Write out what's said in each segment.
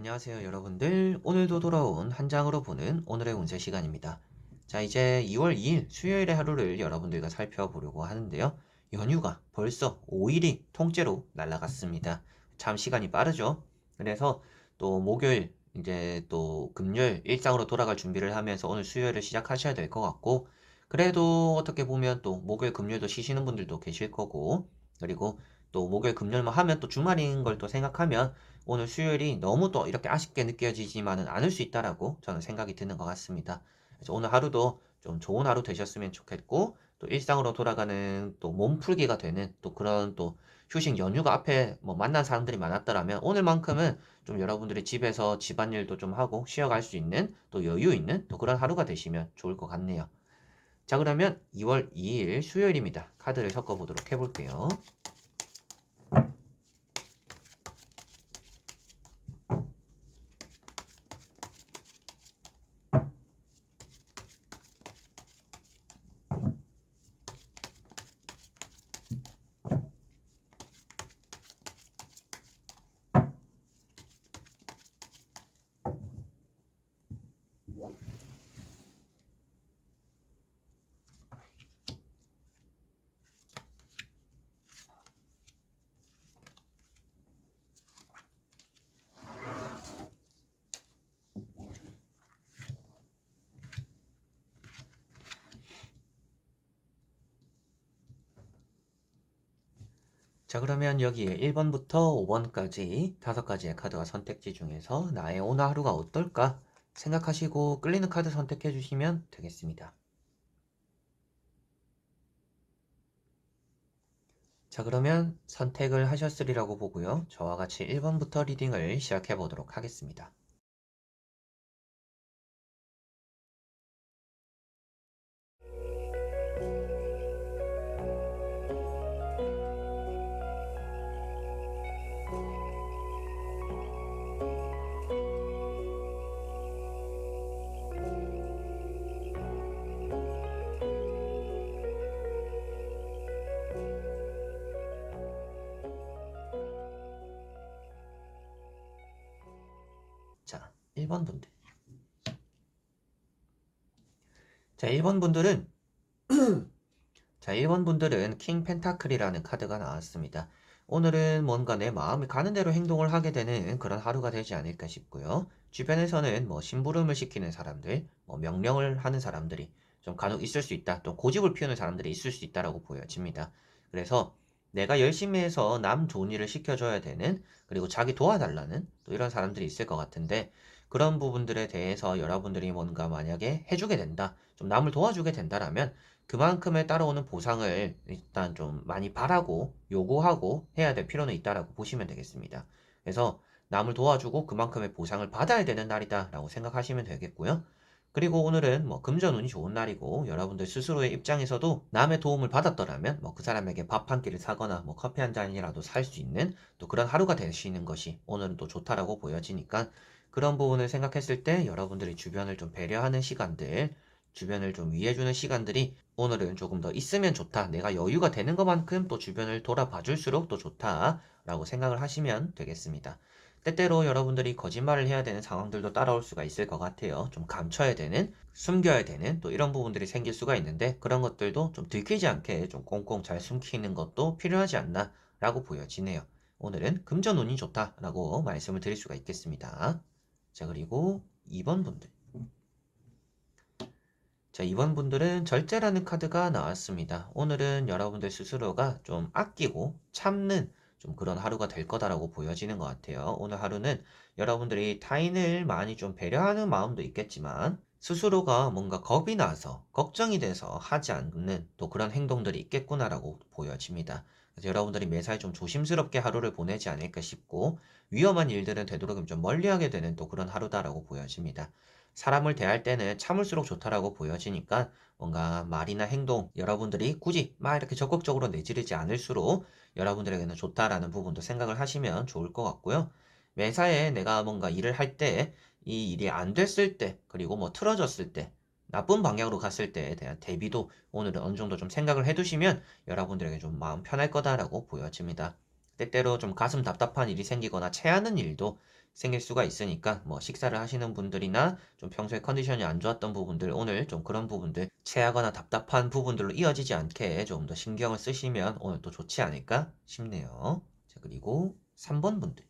안녕하세요 여러분들. 오늘도 돌아온 한 장으로 보는 오늘의 운세 시간입니다. 자, 이제 2월 2일 수요일의 하루를 여러분들과 살펴보려고 하는데요. 연휴가 벌써 5일이 통째로 날아갔습니다. 참 시간이 빠르죠. 그래서 또 목요일 이제 또 금요일 일상으로 돌아갈 준비를 하면서 오늘 수요일을 시작하셔야 될 것 같고, 그래도 어떻게 보면 또 목요일 금요일도 쉬시는 분들도 계실 거고, 그리고 또 목요일 금요일만 하면 또 주말인 걸 또 생각하면 오늘 수요일이 너무 또 이렇게 아쉽게 느껴지지만은 않을 수 있다라고 저는 생각이 드는 것 같습니다. 그래서 오늘 하루도 좀 좋은 하루 되셨으면 좋겠고, 또 일상으로 돌아가는 또 몸풀기가 되는 또 그런 또 휴식 연휴가 앞에 뭐 만난 사람들이 많았더라면 오늘만큼은 좀 여러분들이 집에서 집안일도 좀 하고 쉬어갈 수 있는 또 여유 있는 또 그런 하루가 되시면 좋을 것 같네요. 자, 그러면 2월 2일 수요일입니다. 카드를 섞어보도록 해볼게요. 자, 그러면 여기에 1번부터 5번까지 5가지의 카드와 선택지 중에서 나의 오늘 하루가 어떨까 생각하시고 끌리는 카드 선택해 주시면 되겠습니다. 자, 그러면 선택을 하셨으리라고 보고요. 저와 같이 1번부터 리딩을 시작해 보도록 하겠습니다. 자, 1번 분들. 자, 1번 분들은 자, 1번 분들은 킹 펜타클이라는 카드가 나왔습니다. 오늘은 뭔가 내 마음이 가는 대로 행동을 하게 되는 그런 하루가 되지 않을까 싶고요. 주변에서는 뭐 심부름을 시키는 사람들, 뭐 명령을 하는 사람들이 좀 간혹 있을 수 있다. 또 고집을 피우는 사람들이 있을 수 있다라고 보여집니다. 그래서 내가 열심히 해서 남 좋은 일을 시켜줘야 되는, 그리고 자기 도와달라는 또 이런 사람들이 있을 것 같은데, 그런 부분들에 대해서 여러분들이 뭔가 만약에 해주게 된다, 좀 남을 도와주게 된다라면 그만큼의 따라오는 보상을 일단 좀 많이 바라고 요구하고 해야 될 필요는 있다라고 보시면 되겠습니다. 그래서 남을 도와주고 그만큼의 보상을 받아야 되는 날이다라고 생각하시면 되겠고요. 그리고 오늘은 뭐 금전운이 좋은 날이고, 여러분들 스스로의 입장에서도 남의 도움을 받았더라면 뭐 그 사람에게 밥 한 끼를 사거나 뭐 커피 한 잔이라도 살 수 있는 또 그런 하루가 되시는 것이 오늘은 또 좋다라고 보여지니까, 그런 부분을 생각했을 때 여러분들이 주변을 좀 배려하는 시간들, 주변을 좀 위해주는 시간들이 오늘은 조금 더 있으면 좋다. 내가 여유가 되는 것만큼 또 주변을 돌아봐 줄수록 또 좋다라고 생각을 하시면 되겠습니다. 때때로 여러분들이 거짓말을 해야 되는 상황들도 따라올 수가 있을 것 같아요. 좀 감춰야 되는, 숨겨야 되는 또 이런 부분들이 생길 수가 있는데, 그런 것들도 좀 들키지 않게 좀 꽁꽁 잘 숨기는 것도 필요하지 않나 라고 보여지네요. 오늘은 금전운이 좋다라고 말씀을 드릴 수가 있겠습니다. 자, 그리고 2번 분들. 자, 이번 분들은 절제라는 카드가 나왔습니다. 오늘은 여러분들 스스로가 좀 아끼고 참는 좀 그런 하루가 될 거다라고 보여지는 것 같아요. 오늘 하루는 여러분들이 타인을 많이 좀 배려하는 마음도 있겠지만, 스스로가 뭔가 겁이 나서 걱정이 돼서 하지 않는 또 그런 행동들이 있겠구나라고 보여집니다. 그래서 여러분들이 매사에 좀 조심스럽게 하루를 보내지 않을까 싶고, 위험한 일들은 되도록이면 좀 멀리하게 되는 또 그런 하루다라고 보여집니다. 사람을 대할 때는 참을수록 좋다라고 보여지니까, 뭔가 말이나 행동, 여러분들이 굳이 막 이렇게 적극적으로 내지르지 않을수록 여러분들에게는 좋다라는 부분도 생각을 하시면 좋을 것 같고요. 매사에 내가 뭔가 일을 할 때, 이 일이 안 됐을 때, 그리고 뭐 틀어졌을 때, 나쁜 방향으로 갔을 때에 대한 대비도 오늘은 어느 정도 좀 생각을 해두시면 여러분들에게 좀 마음 편할 거다라고 보여집니다. 때때로 좀 가슴 답답한 일이 생기거나 체하는 일도 생길 수가 있으니까 뭐 식사를 하시는 분들이나 좀 평소에 컨디션이 안 좋았던 부분들 오늘 좀 그런 부분들 체하거나 답답한 부분들로 이어지지 않게 좀 더 신경을 쓰시면 오늘 또 좋지 않을까 싶네요. 자, 그리고 3번 분들.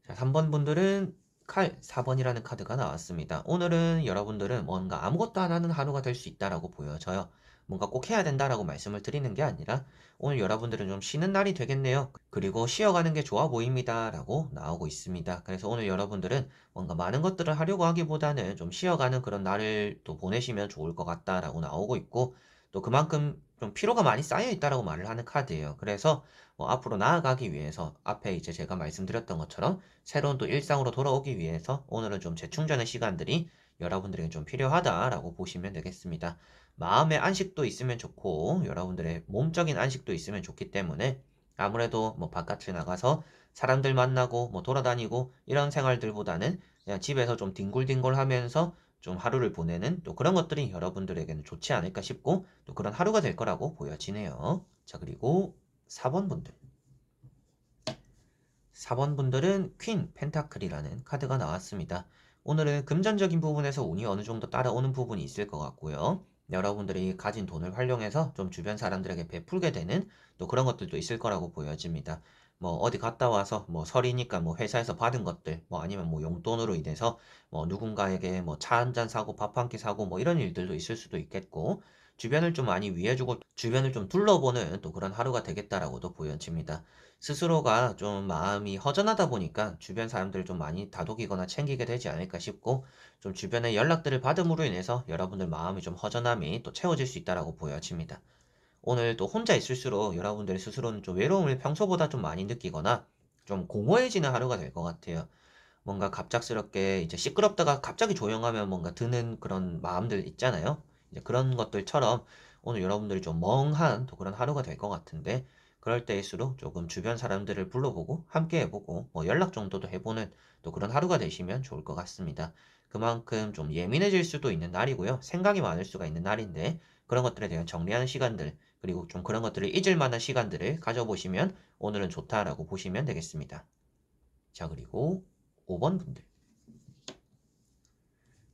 자, 3번 분들은 칼 4번이라는 카드가 나왔습니다. 오늘은 여러분들은 뭔가 아무것도 안 하는 하루가 될 수 있다라고 보여져요. 뭔가 꼭 해야 된다라고 말씀을 드리는 게 아니라 오늘 여러분들은 좀 쉬는 날이 되겠네요. 그리고 쉬어가는 게 좋아 보입니다. 라고 나오고 있습니다. 그래서 오늘 여러분들은 뭔가 많은 것들을 하려고 하기보다는 좀 쉬어가는 그런 날을 또 보내시면 좋을 것 같다라고 나오고 있고 또 그만큼 좀 피로가 많이 쌓여 있다라고 말을 하는 카드예요. 그래서 뭐 앞으로 나아가기 위해서 앞에 이제 제가 말씀드렸던 것처럼 새로운 또 일상으로 돌아오기 위해서 오늘은 좀 재충전의 시간들이 여러분들에게 좀 필요하다라고 보시면 되겠습니다. 마음의 안식도 있으면 좋고 여러분들의 몸적인 안식도 있으면 좋기 때문에 아무래도 뭐 바깥을 나가서 사람들 만나고 뭐 돌아다니고 이런 생활들보다는 그냥 집에서 좀 뒹굴뒹굴 하면서 좀 하루를 보내는 또 그런 것들이 여러분들에게는 좋지 않을까 싶고 또 그런 하루가 될 거라고 보여지네요. 자, 그리고 4번 분들. 4번 분들은 퀸 펜타클이라는 카드가 나왔습니다. 오늘은 금전적인 부분에서 운이 어느 정도 따라오는 부분이 있을 것 같고요. 여러분들이 가진 돈을 활용해서 좀 주변 사람들에게 베풀게 되는 또 그런 것들도 있을 거라고 보여집니다. 뭐 어디 갔다 와서 뭐 설이니까 뭐 회사에서 받은 것들 뭐 아니면 뭐 용돈으로 인해서 뭐 누군가에게 뭐 차 한 잔 사고 밥 한 끼 사고 뭐 이런 일들도 있을 수도 있겠고 주변을 좀 많이 위해주고 주변을 좀 둘러보는 또 그런 하루가 되겠다라고도 보여집니다. 스스로가 좀 마음이 허전하다 보니까 주변 사람들을 좀 많이 다독이거나 챙기게 되지 않을까 싶고 좀 주변의 연락들을 받음으로 인해서 여러분들 마음이 좀 허전함이 또 채워질 수 있다라고 보여집니다. 오늘 또 혼자 있을수록 여러분들 스스로는 좀 외로움을 평소보다 좀 많이 느끼거나 좀 공허해지는 하루가 될 것 같아요. 뭔가 갑작스럽게 이제 시끄럽다가 갑자기 조용하면 뭔가 드는 그런 마음들 있잖아요. 이제 그런 것들처럼 오늘 여러분들이 좀 멍한 또 그런 하루가 될 것 같은데 그럴 때일수록 조금 주변 사람들을 불러보고 함께 해보고 뭐 연락 정도도 해보는 또 그런 하루가 되시면 좋을 것 같습니다. 그만큼 좀 예민해질 수도 있는 날이고요. 생각이 많을 수가 있는 날인데 그런 것들에 대한 정리하는 시간들 그리고 좀 그런 것들을 잊을 만한 시간들을 가져보시면 오늘은 좋다라고 보시면 되겠습니다. 자, 그리고 5번 분들.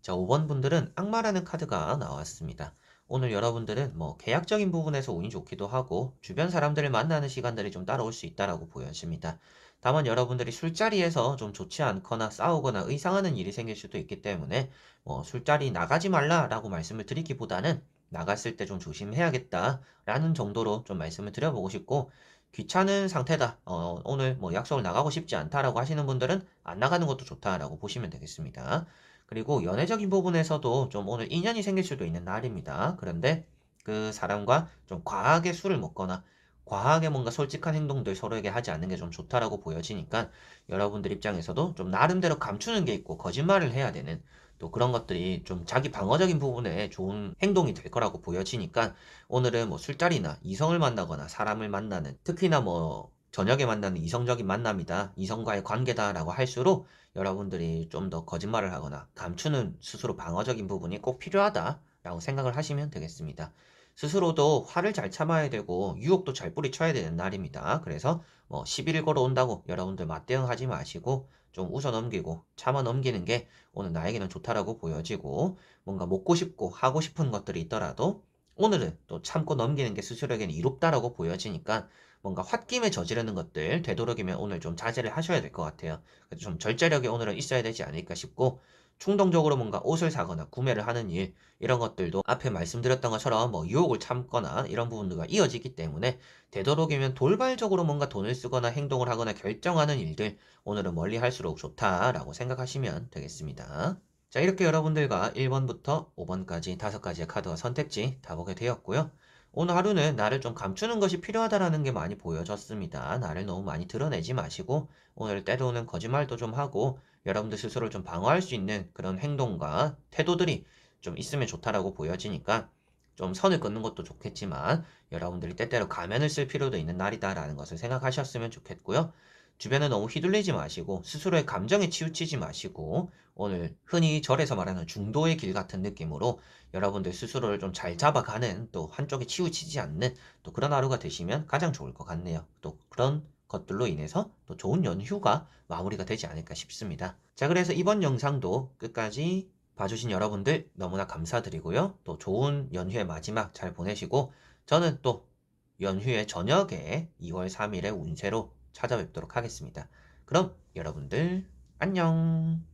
자, 5번 분들은 악마라는 카드가 나왔습니다. 오늘 여러분들은 뭐 계약적인 부분에서 운이 좋기도 하고 주변 사람들을 만나는 시간들이 좀 따라올 수 있다라고 보여집니다. 다만 여러분들이 술자리에서 좀 좋지 않거나 싸우거나 의상하는 일이 생길 수도 있기 때문에 뭐 술자리 나가지 말라라고 말씀을 드리기보다는 나갔을 때 좀 조심해야겠다라는 정도로 좀 말씀을 드려보고 싶고 귀찮은 상태다. 오늘 뭐 약속을 나가고 싶지 않다라고 하시는 분들은 안 나가는 것도 좋다라고 보시면 되겠습니다. 그리고 연애적인 부분에서도 좀 오늘 인연이 생길 수도 있는 날입니다. 그런데 그 사람과 좀 과하게 술을 먹거나 과하게 뭔가 솔직한 행동들 서로에게 하지 않는 게 좀 좋다라고 보여지니까 여러분들 입장에서도 좀 나름대로 감추는 게 있고 거짓말을 해야 되는 또 그런 것들이 좀 자기 방어적인 부분에 좋은 행동이 될 거라고 보여지니까 오늘은 뭐 술자리나 이성을 만나거나 사람을 만나는 특히나 뭐 저녁에 만나는 이성적인 만남이다, 이성과의 관계다라고 할수록 여러분들이 좀 더 거짓말을 하거나 감추는 스스로 방어적인 부분이 꼭 필요하다라고 생각을 하시면 되겠습니다. 스스로도 화를 잘 참아야 되고 유혹도 잘 뿌리쳐야 되는 날입니다. 그래서 뭐 시비를 걸어온다고 여러분들 맞대응하지 마시고 좀 웃어 넘기고 참아 넘기는 게 오늘 나에게는 좋다라고 보여지고 뭔가 먹고 싶고 하고 싶은 것들이 있더라도 오늘은 또 참고 넘기는 게 스스로에게는 이롭다라고 보여지니까 뭔가 홧김에 저지르는 것들 되도록이면 오늘 좀 자제를 하셔야 될 것 같아요. 좀 절제력이 오늘은 있어야 되지 않을까 싶고 충동적으로 뭔가 옷을 사거나 구매를 하는 일 이런 것들도 앞에 말씀드렸던 것처럼 뭐 유혹을 참거나 이런 부분들과 이어지기 때문에 되도록이면 돌발적으로 뭔가 돈을 쓰거나 행동을 하거나 결정하는 일들 오늘은 멀리 할수록 좋다라고 생각하시면 되겠습니다. 자, 이렇게 여러분들과 1번부터 5번까지 5가지의 카드와 선택지 다 보게 되었고요. 오늘 하루는 나를 좀 감추는 것이 필요하다라는 게 많이 보여졌습니다. 나를 너무 많이 드러내지 마시고 오늘 때로는 거짓말도 좀 하고 여러분들 스스로를 좀 방어할 수 있는 그런 행동과 태도들이 좀 있으면 좋다라고 보여지니까 좀 선을 긋는 것도 좋겠지만 여러분들이 때때로 가면을 쓸 필요도 있는 날이다라는 것을 생각하셨으면 좋겠고요. 주변에 너무 휘둘리지 마시고 스스로의 감정에 치우치지 마시고 오늘 흔히 절에서 말하는 중도의 길 같은 느낌으로 여러분들 스스로를 좀 잘 잡아가는 또 한쪽에 치우치지 않는 또 그런 하루가 되시면 가장 좋을 것 같네요. 또 그런 것들로 인해서 또 좋은 연휴가 마무리가 되지 않을까 싶습니다. 자, 그래서 이번 영상도 끝까지 봐주신 여러분들 너무나 감사드리고요. 또 좋은 연휴의 마지막 잘 보내시고 저는 또 연휴의 저녁에 2월 3일에 운세로 찾아뵙도록 하겠습니다. 그럼 여러분들 안녕.